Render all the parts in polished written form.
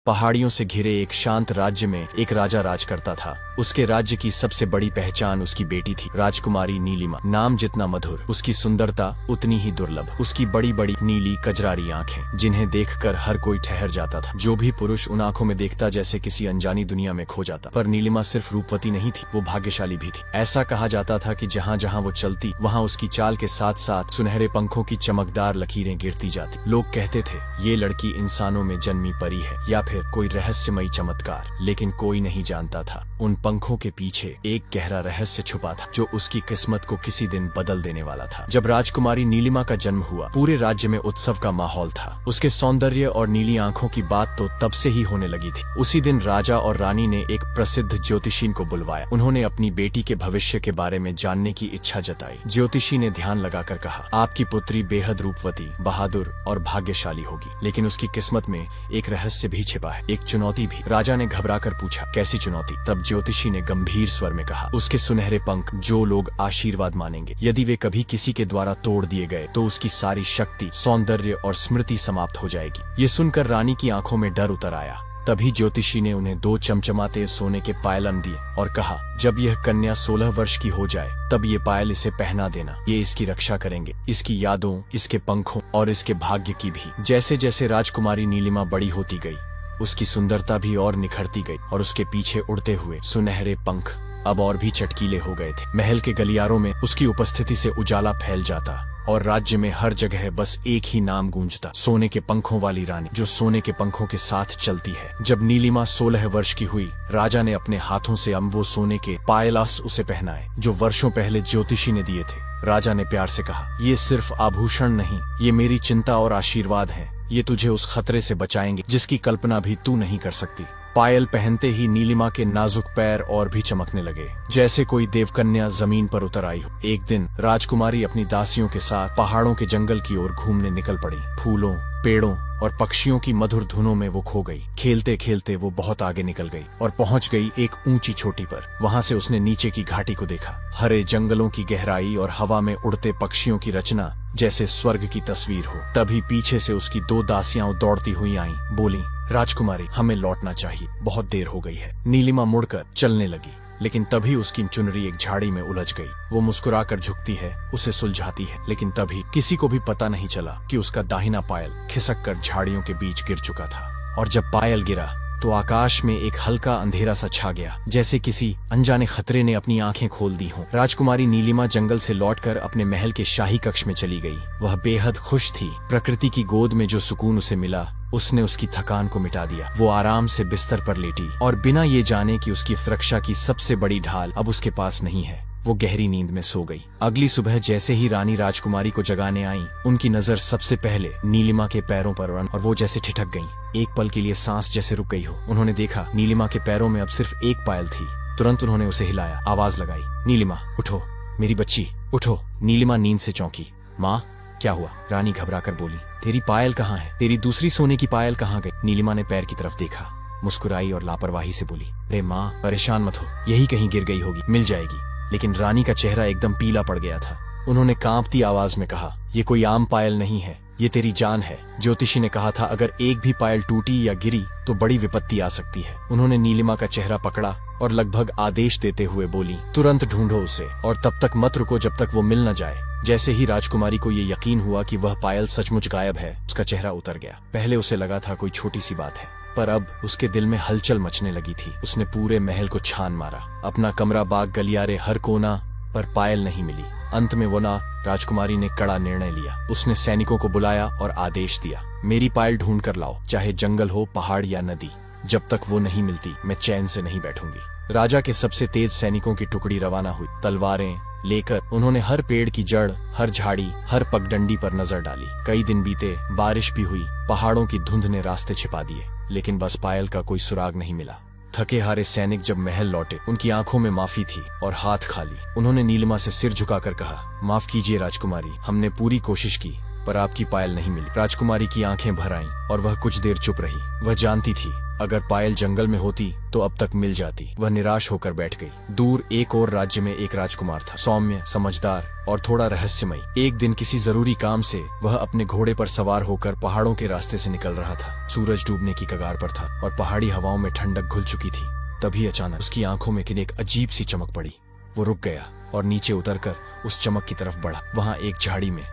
पहाड़ियों से घिरे एक शांत राज्य में एक राजा राज करता था। उसके राज्य की सबसे बड़ी पहचान उसकी बेटी थी, राजकुमारी नीलिमा। नाम जितना मधुर, उसकी सुंदरता उतनी ही दुर्लभ। उसकी बड़ी बड़ी नीली कजरारी आंखें, जिन्हें देखकर हर कोई ठहर जाता था। जो भी पुरुष उन आंखों में देखता जैसे किसी अनजानी दुनिया में खो जाता। पर नीलिमा सिर्फ रूपवती नहीं थी, वो भाग्यशाली भी थी। ऐसा कहा जाता था कि जहाँ जहाँ वो चलती, वहाँ उसकी चाल के साथ साथ सुनहरे पंखों की चमकदार लकीरें गिरती जाती। लोग कहते थे ये लड़की इंसानों में जन्मी परी है या फिर कोई रहस्यमयी चमत्कार। लेकिन कोई नहीं जानता था उन पंखों के पीछे एक गहरा रहस्य छुपा था, जो उसकी किस्मत को किसी दिन बदल देने वाला था। जब राजकुमारी नीलिमा का जन्म हुआ, पूरे राज्य में उत्सव का माहौल था। उसके सौंदर्य और नीली आंखों की बात तो तब से ही होने लगी थी। उसी दिन राजा और रानी ने एक प्रसिद्ध ज्योतिषी को बुलवाया। उन्होंने अपनी बेटी के भविष्य के बारे में जानने की इच्छा जताई। ज्योतिषी ने ध्यान लगाकर कहा, आपकी पुत्री बेहद रूपवती, बहादुर और भाग्यशाली होगी, लेकिन उसकी किस्मत में एक रहस्य भी छिपा है, एक चुनौती भी। राजा ने घबराकर पूछा, कैसी चुनौती? तब ज्योतिषी ने गंभीर स्वर में कहा, उसके सुनहरे पंख, जो लोग आशीर्वाद मानेंगे। यदि वे कभी किसी के द्वारा तोड़ दिए गए तो उसकी सारी शक्ति, सौंदर्य और स्मृति समाप्त हो जाएगी। ये सुनकर रानी की आंखों में डर उतर आया। तभी ज्योतिषी ने उन्हें 2 चमचमाते सोने के पायलन दिए और कहा, जब यह कन्या 16 वर्ष की हो जाए तब ये पायल इसे पहना देना। ये इसकी रक्षा करेंगे, इसकी यादों, इसके पंखों और इसके भाग्य की भी। जैसे जैसे राजकुमारी नीलिमा बड़ी होती गई, उसकी सुंदरता भी और निखरती गई और उसके पीछे उड़ते हुए सुनहरे पंख अब और भी चटकीले हो गए थे। महल के गलियारों में उसकी उपस्थिति से उजाला फैल जाता और राज्य में हर जगह बस एक ही नाम गूंजता, सोने के पंखों वाली रानी, जो सोने के पंखों के साथ चलती है। जब नीलिमा 16 वर्ष की हुई, राजा ने अपने हाथों से वो सोने के पायलास उसे पहनाए, जो वर्षों पहले ज्योतिषी ने दिए थे। राजा ने प्यार से कहा, ये सिर्फ आभूषण नहीं, ये मेरी चिंता और आशीर्वाद है। ये तुझे उस खतरे से बचाएंगे जिसकी कल्पना भी तू नहीं कर सकती। पायल पहनते ही नीलिमा के नाजुक पैर और भी चमकने लगे, जैसे कोई देवकन्या जमीन पर उतर आई हो। एक दिन राजकुमारी अपनी दासियों के साथ पहाड़ों के जंगल की ओर घूमने निकल पड़ी। फूलों, पेड़ों और पक्षियों की मधुर धुनों में वो खो गई। खेलते खेलते वो बहुत आगे निकल गई और पहुंच गई एक ऊंची चोटी पर। वहां से उसने नीचे की घाटी को देखा, हरे जंगलों की गहराई और हवा में उड़ते पक्षियों की रचना, जैसे स्वर्ग की तस्वीर हो। तभी पीछे से उसकी 2 दासियां दौड़ती हुई आईं, बोली, राजकुमारी, हमें लौटना चाहिए, बहुत देर हो गई है। नीलिमा मुड़कर चलने लगी, लेकिन तभी उसकी चुनरी एक झाड़ी में उलझ गई। वो मुस्कुराकर झुकती है, उसे सुलझाती है, लेकिन तभी किसी को भी पता नहीं चला कि उसका दाहिना पायल खिसककर झाड़ियों के बीच गिर चुका था। और जब पायल गिरा तो आकाश में एक हल्का अंधेरा सा छा गया, जैसे किसी अनजाने खतरे ने अपनी आंखें खोल दी हों। राजकुमारी नीलिमा जंगल से लौटकर अपने महल के शाही कक्ष में चली गई। वह बेहद खुश थी। प्रकृति की गोद में जो सुकून उसे मिला, उसने उसकी थकान को मिटा दिया। वो आराम से बिस्तर पर लेटी और बिना ये जाने कि उसकी सुरक्षा की सबसे बड़ी ढाल अब उसके पास नहीं है, वो गहरी नींद में सो गई। अगली सुबह जैसे ही रानी राजकुमारी को जगाने आई, उनकी नजर सबसे पहले नीलिमा के पैरों पर और वो जैसे ठिठक गईं। एक पल के लिए सांस जैसे रुक गई हो। उन्होंने देखा नीलिमा के पैरों में अब सिर्फ एक पायल थी। तुरंत उन्होंने उसे हिलाया, आवाज लगाई, नीलिमा उठो, मेरी बच्ची उठो। नीलिमा नींद से चौंकी। माँ, क्या हुआ? रानी घबराकर बोली, तेरी पायल कहाँ है? तेरी दूसरी सोने की पायल कहाँ गई? नीलिमा ने पैर की तरफ देखा, मुस्कुराई और लापरवाही से बोली, अरे माँ, परेशान मत हो, यही कहीं गिर गई होगी, मिल जाएगी। लेकिन रानी का चेहरा एकदम पीला पड़ गया था। उन्होंने कांपती आवाज में कहा, ये कोई आम पायल नहीं है, ये तेरी जान है। ज्योतिषी ने कहा था अगर एक भी पायल टूटी या गिरी तो बड़ी विपत्ति आ सकती है। उन्होंने नीलिमा का चेहरा पकड़ा और लगभग आदेश देते हुए बोली, तुरंत ढूंढो उसे और तब तक मत रुको जब तक वो मिल न जाए। जैसे ही राजकुमारी को ये यकीन हुआ कि वह पायल सचमुच गायब है, उसका चेहरा उतर गया। पहले उसे लगा था कोई छोटी सी बात है, पर अब उसके दिल में हलचल मचने लगी थी। उसने पूरे महल को छान मारा, अपना कमरा, बाग, गलियारे, हर कोना, पर पायल नहीं मिली। अंत में वो राजकुमारी ने कड़ा निर्णय लिया। उसने सैनिकों को बुलाया और आदेश दिया, मेरी पायल ढूंढ कर लाओ, चाहे जंगल हो, पहाड़ या नदी। जब तक वो नहीं मिलती मैं चैन से नहीं बैठूंगी। राजा के सबसे तेज सैनिकों की टुकड़ी रवाना हुई। तलवारें लेकर उन्होंने हर पेड़ की जड़, हर झाड़ी, हर पगडंडी पर नजर डाली। कई दिन बीते, बारिश भी हुई, पहाड़ों की धुंध ने रास्ते छिपा दिए, लेकिन बस पायल का कोई सुराग नहीं मिला। थके हारे सैनिक जब महल लौटे, उनकी आंखों में माफी थी और हाथ खाली। उन्होंने नीलिमा से सिर झुकाकर कहा, माफ कीजिए राजकुमारी, हमने पूरी कोशिश की पर आपकी पायल नहीं मिली। राजकुमारी की आंखें भर आईं और वह कुछ देर चुप रही। वह जानती थी अगर पायल जंगल में होती तो अब तक मिल जाती। वह निराश होकर बैठ गई। दूर एक और राज्य में एक राजकुमार था, सौम्य, समझदार और थोड़ा रहस्यमयी। एक दिन किसी जरूरी काम से वह अपने घोड़े पर सवार होकर पहाड़ों के रास्ते से निकल रहा था। सूरज डूबने की कगार पर था और पहाड़ी हवाओं में ठंडक घुल चुकी थी। तभी अचानक उसकी आंखों में एक अजीब सी चमक पड़ी। वो रुक गया और नीचे उतरकर उस चमक की तरफ बढ़ा। वहाँ एक झाड़ी में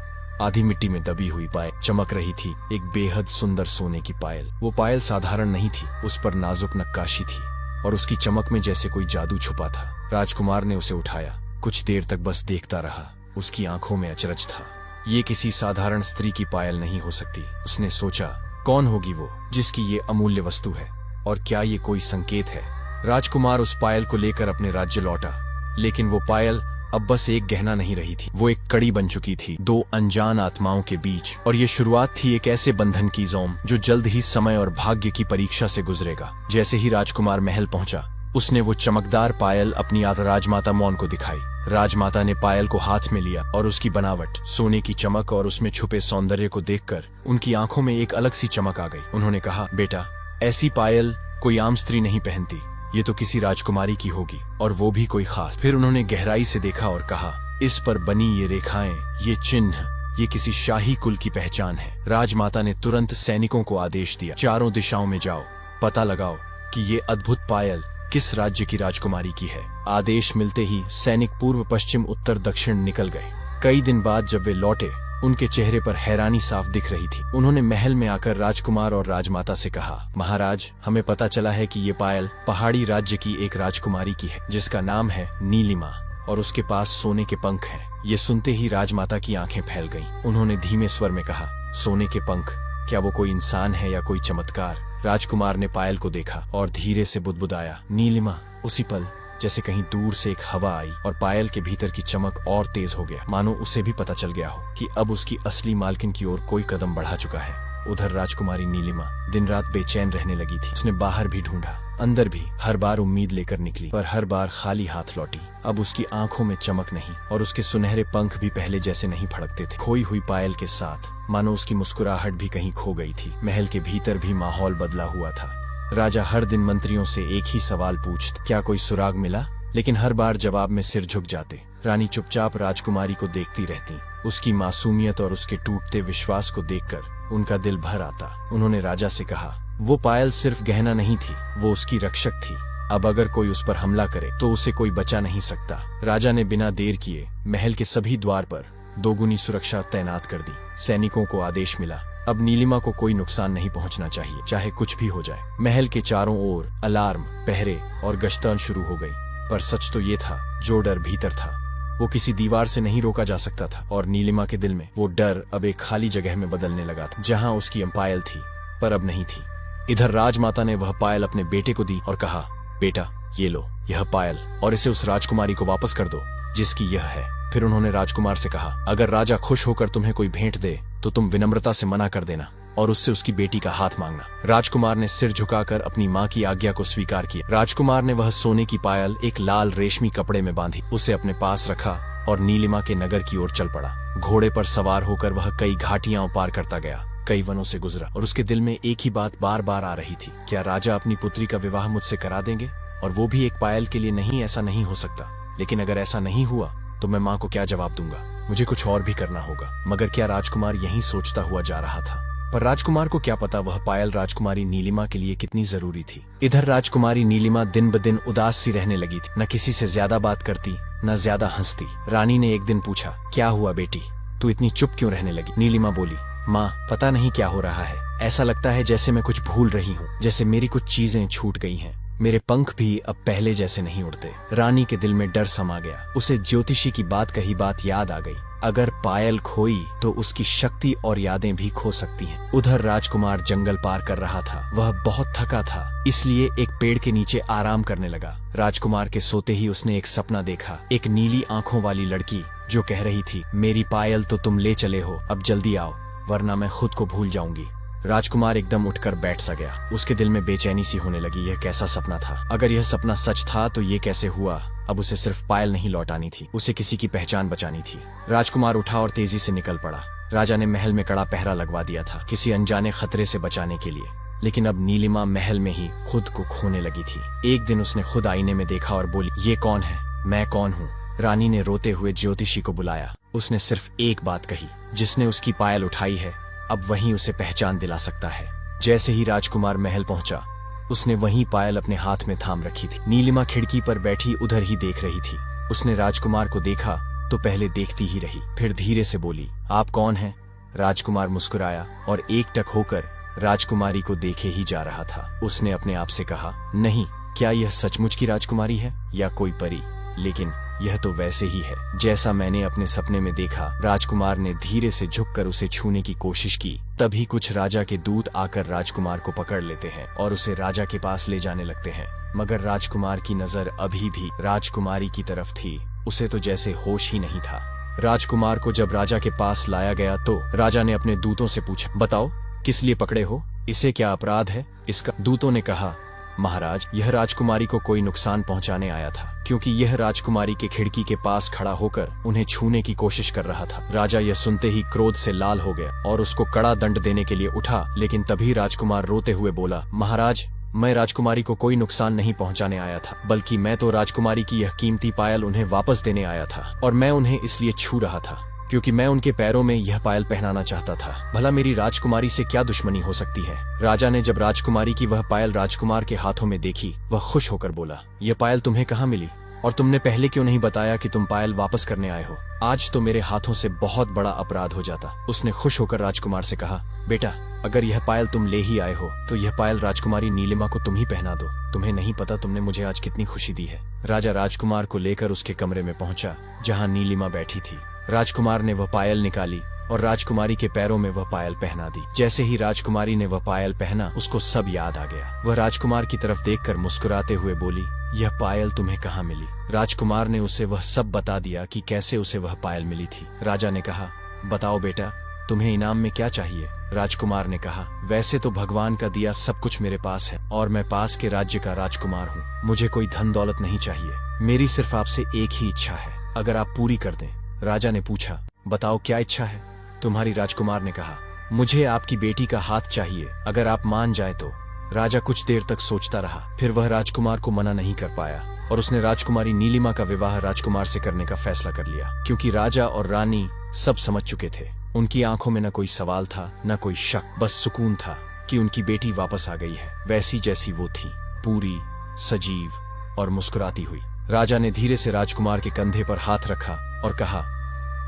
आधी मिट्टी में दबी हुई पायल चमक रही थी, एक बेहद सुंदर सोने की पायल। वो पायल साधारण नहीं थी, उस पर नाजुक नक्काशी थी और उसकी चमक में जैसे कोई जादू छुपा था। राजकुमार ने उसे उठाया, कुछ देर तक बस देखता रहा। उसकी आंखों में अचरज था। ये किसी साधारण स्त्री की पायल नहीं हो सकती। उसने सोचा, कौन होगी वो जिसकी ये अमूल्य वस्तु है, और क्या ये कोई संकेत है? राजकुमार उस पायल को लेकर अपने राज्य लौटा, लेकिन वो पायल अब बस एक गहना नहीं रही थी, वो एक कड़ी बन चुकी थी दो अनजान आत्माओं के बीच। और ये शुरुआत थी एक ऐसे बंधन की जोम जो जल्द ही समय और भाग्य की परीक्षा से गुजरेगा। जैसे ही राजकुमार महल पहुंचा, उसने वो चमकदार पायल अपनी राजमाता मौन को दिखाई। राजमाता ने पायल को हाथ में लिया और उसकी बनावट, सोने की चमक और उसमें छुपे सौंदर्य को देखकर उनकी आंखों में एक अलग सी चमक आ गई। उन्होंने कहा, बेटा, ऐसी पायल कोई आम स्त्री नहीं पहनती, ये तो किसी राजकुमारी की होगी, और वो भी कोई खास। फिर उन्होंने गहराई से देखा और कहा, इस पर बनी ये रेखाएं, ये चिन्ह, ये किसी शाही कुल की पहचान है। राजमाता ने तुरंत सैनिकों को आदेश दिया, चारों दिशाओं में जाओ, पता लगाओ कि ये अद्भुत पायल किस राज्य की राजकुमारी की है। आदेश मिलते ही सैनिक पूर्व, पश्चिम, उत्तर, दक्षिण निकल गए। कई दिन बाद जब वे लौटे, उनके चेहरे पर हैरानी साफ दिख रही थी। उन्होंने महल में आकर राजकुमार और राजमाता से कहा, महाराज, हमें पता चला है कि ये पायल पहाड़ी राज्य की एक राजकुमारी की है, जिसका नाम है नीलिमा, और उसके पास सोने के पंख हैं। ये सुनते ही राजमाता की आंखें फैल गईं। उन्होंने धीमे स्वर में कहा, सोने के पंख? क्या वो कोई इंसान है या कोई चमत्कार? राजकुमार ने पायल को देखा और धीरे से बुदबुदाया, नीलिमा। उसी पल जैसे कहीं दूर से एक हवा आई और पायल के भीतर की चमक और तेज हो गया, मानो उसे भी पता चल गया हो कि अब उसकी असली मालकिन की ओर कोई कदम बढ़ा चुका है। उधर राजकुमारी नीलिमा दिन रात बेचैन रहने लगी थी। उसने बाहर भी ढूंढा, अंदर भी, हर बार उम्मीद लेकर निकली, पर हर बार खाली हाथ लौटी। अब उसकी आंखों में चमक नहीं और उसके सुनहरे पंख भी पहले जैसे नहीं फड़कते थे। खोई हुई पायल के साथ मानो उसकी मुस्कुराहट भी कहीं खो गई थी। महल के भीतर भी माहौल बदला हुआ था। राजा हर दिन मंत्रियों से एक ही सवाल पूछते, क्या कोई सुराग मिला? लेकिन हर बार जवाब में सिर झुक जाते। रानी चुपचाप राजकुमारी को देखती रहती। उसकी मासूमियत और उसके टूटते विश्वास को देखकर उनका दिल भर आता। उन्होंने राजा से कहा, वो पायल सिर्फ गहना नहीं थी, वो उसकी रक्षक थी। अब अगर कोई उस पर हमला करे तो उसे कोई बचा नहीं सकता। राजा ने बिना देर किए महल के सभी द्वार पर दोगुनी सुरक्षा तैनात कर दी। सैनिकों को आदेश मिला, अब नीलिमा को कोई नुकसान नहीं पहुंचना चाहिए, चाहे कुछ भी हो जाए। महल के चारों ओर अलार्म, पहरे और गश्तान शुरू हो गई। पर सच तो ये था, जो डर भीतर था वो किसी दीवार से नहीं रोका जा सकता था। और नीलिमा के दिल में वो डर अब एक खाली जगह में बदलने लगा था, जहां उसकी पायल थी पर अब नहीं थी। इधर राजमाता ने वह पायल अपने बेटे को दी और कहा, बेटा, ये लो यह पायल, और इसे उस राजकुमारी को वापस कर दो जिसकी यह है। फिर उन्होंने राजकुमार से कहा, अगर राजा खुश होकर तुम्हें कोई भेंट दे तो तुम विनम्रता से मना कर देना और उससे उसकी बेटी का हाथ मांगना। राजकुमार ने सिर झुकाकर अपनी माँ की आज्ञा को स्वीकार किया। राजकुमार ने वह सोने की पायल एक लाल रेशमी कपड़े में बांधी, उसे अपने पास रखा और नीलिमा के नगर की ओर चल पड़ा। घोड़े पर सवार होकर वह कई घाटियां पार करता गया, कई वनों से गुजरा, और उसके दिल में एक ही बात बार बार आ रही थी, क्या राजा अपनी पुत्री का विवाह मुझसे करा देंगे? और वो भी एक पायल के लिए नहीं, ऐसा नहीं हो सकता। लेकिन अगर ऐसा नहीं हुआ तो मैं माँ को क्या जवाब दूंगा? मुझे कुछ और भी करना होगा। मगर क्या राजकुमार यही सोचता हुआ जा रहा था? पर राजकुमार को क्या पता वह पायल राजकुमारी नीलिमा के लिए कितनी जरूरी थी। इधर राजकुमारी नीलिमा दिन ब दिन उदास सी रहने लगी थी, न किसी से ज्यादा बात करती, न ज्यादा हंसती। रानी ने एक दिन पूछा, क्या हुआ बेटी, तू इतनी चुप क्यों रहने लगी? नीलिमा बोली, माँ, पता नहीं क्या हो रहा है, ऐसा लगता है जैसे मैं कुछ भूल रही हूँ, जैसे मेरी कुछ चीजें छूट गई हैं। मेरे पंख भी अब पहले जैसे नहीं उड़ते। रानी के दिल में डर समा गया। उसे ज्योतिषी की कही बात याद आ गई, अगर पायल खोई तो उसकी शक्ति और यादें भी खो सकती हैं। उधर राजकुमार जंगल पार कर रहा था। वह बहुत थका था, इसलिए एक पेड़ के नीचे आराम करने लगा। राजकुमार के सोते ही उसने एक सपना देखा, एक नीली आंखों वाली लड़की जो कह रही थी, मेरी पायल तो तुम ले चले हो, अब जल्दी आओ वरना मैं खुद को भूल जाऊंगी। राजकुमार एकदम उठकर बैठ सा गया। उसके दिल में बेचैनी सी होने लगी। यह कैसा सपना था? अगर यह सपना सच था तो ये कैसे हुआ? अब उसे सिर्फ पायल नहीं लौटानी थी, उसे किसी की पहचान बचानी थी। राजकुमार उठा और तेजी से निकल पड़ा। राजा ने महल में कड़ा पहरा लगवा दिया था, किसी अनजाने खतरे से बचाने के लिए। लेकिन अब नीलिमा महल में ही खुद को खोने लगी थी। एक दिन उसने खुद आईने में देखा और बोली, ये कौन है, मैं कौन हूँ। रानी ने रोते हुए ज्योतिषी को बुलाया। उसने सिर्फ एक बात कही, जिसने उसकी पायल उठाई है अब वही उसे पहचान दिला सकता है। जैसे ही राजकुमार महल पहुंचा, उसने वही पायल अपने हाथ में थाम रखी थी। नीलिमा खिड़की पर बैठी उधर ही देख रही थी। उसने राजकुमार को देखा तो पहले देखती ही रही, फिर धीरे से बोली, आप कौन हैं? राजकुमार मुस्कुराया और एकटक होकर राजकुमारी को देखे ही जा रहा था। उसने अपने आप से कहा, नहीं, क्या यह सचमुच की राजकुमारी है या कोई परी? लेकिन यह तो वैसे ही है जैसा मैंने अपने सपने में देखा। राजकुमार ने धीरे से झुककर उसे छूने की कोशिश की। तभी कुछ राजा के दूत आकर राजकुमार को पकड़ लेते हैं और उसे राजा के पास ले जाने लगते हैं। मगर राजकुमार की नजर अभी भी राजकुमारी की तरफ थी। उसे तो जैसे होश ही नहीं था। राजकुमार को जब राजा के पास लाया गया तो राजा ने अपने दूतों से पूछा, बताओ किस लिए पकड़े हो, इसे क्या अपराध है इसका? दूतों ने कहा, महाराज, यह राजकुमारी को कोई नुकसान पहुंचाने आया था, क्योंकि यह राजकुमारी के खिड़की के पास खड़ा होकर उन्हें छूने की कोशिश कर रहा था। राजा यह सुनते ही क्रोध से लाल हो गया और उसको कड़ा दंड देने के लिए उठा, लेकिन तभी राजकुमार रोते हुए बोला, महाराज, मैं राजकुमारी को कोई नुकसान नहीं पहुंचाने आया था, बल्कि मैं तो राजकुमारी की यह कीमती पायल उन्हें वापस देने आया था। और मैं उन्हें इसलिए छू रहा था क्योंकि मैं उनके पैरों में यह पायल पहनाना चाहता था। भला मेरी राजकुमारी से क्या दुश्मनी हो सकती है? राजा ने जब राजकुमारी की वह पायल राजकुमार के हाथों में देखी, वह खुश होकर बोला, यह पायल तुम्हें कहाँ मिली और तुमने पहले क्यों नहीं बताया कि तुम पायल वापस करने आए हो? आज तो मेरे हाथों से बहुत बड़ा अपराध हो जाता। उसने खुश होकर राजकुमार से कहा, बेटा, अगर यह पायल तुम ले ही आए हो तो यह पायल राजकुमारी नीलिमा को तुम ही पहना दो। तुम्हें नहीं पता तुमने मुझे आज कितनी खुशी दी है। राजा राजकुमार को लेकर उसके कमरे में पहुंचा जहाँ नीलिमा बैठी थी। राजकुमार ने वह पायल निकाली और राजकुमारी के पैरों में वह पायल पहना दी। जैसे ही राजकुमारी ने वह पायल पहना, उसको सब याद आ गया। वह राजकुमार की तरफ देखकर मुस्कुराते हुए बोली, यह पायल तुम्हें कहाँ मिली? राजकुमार ने उसे वह सब बता दिया कि कैसे उसे वह पायल मिली थी। राजा ने कहा, बताओ बेटा, तुम्हें इनाम में क्या चाहिए? राजकुमार ने कहा, वैसे तो भगवान का दिया सब कुछ मेरे पास है और मैं पास के राज्य का राजकुमार हूँ। मुझे कोई धन दौलत नहीं चाहिए। मेरी सिर्फ आपसे एक ही इच्छा है, अगर आप पूरी कर दें। राजा ने पूछा, बताओ क्या इच्छा है तुम्हारी? राजकुमार ने कहा, मुझे आपकी बेटी का हाथ चाहिए, अगर आप मान जाए तो। राजा कुछ देर तक सोचता रहा, फिर वह राजकुमार को मना नहीं कर पाया और उसने राजकुमारी नीलिमा का विवाह राजकुमार से करने का फैसला कर लिया। क्योंकि राजा और रानी सब समझ चुके थे। उनकी आंखों में न कोई सवाल था न कोई शक, बस सुकून था कि उनकी बेटी वापस आ गई है, वैसी जैसी वो थी, पूरी, सजीव और मुस्कुराती हुई। राजा ने धीरे से राजकुमार के कंधे पर हाथ रखा और कहा,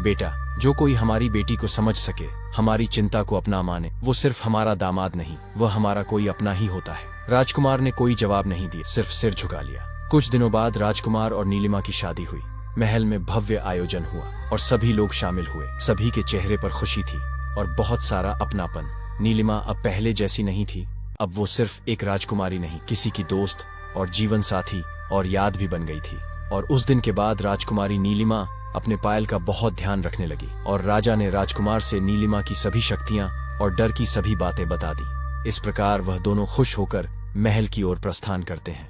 बेटा, जो कोई हमारी बेटी को समझ सके, हमारी चिंता को अपना माने, वो सिर्फ हमारा दामाद नहीं, वह हमारा कोई अपना ही होता है। राजकुमार ने कोई जवाब नहीं दिया, सिर्फ सिर झुका लिया। कुछ दिनों बाद राजकुमार और नीलिमा की शादी हुई। महल में भव्य आयोजन हुआ और सभी लोग शामिल हुए। सभी के चेहरे पर खुशी थी और बहुत सारा अपनापन। नीलिमा अब पहले जैसी नहीं थी। अब वो सिर्फ एक राजकुमारी नहीं, किसी की दोस्त और जीवन साथी और याद भी बन गई थी। और उस दिन के बाद राजकुमारी नीलिमा अपने पायल का बहुत ध्यान रखने लगी और राजा ने राजकुमार से नीलिमा की सभी शक्तियां और डर की सभी बातें बता दी। इस प्रकार वह दोनों खुश होकर महल की ओर प्रस्थान करते हैं।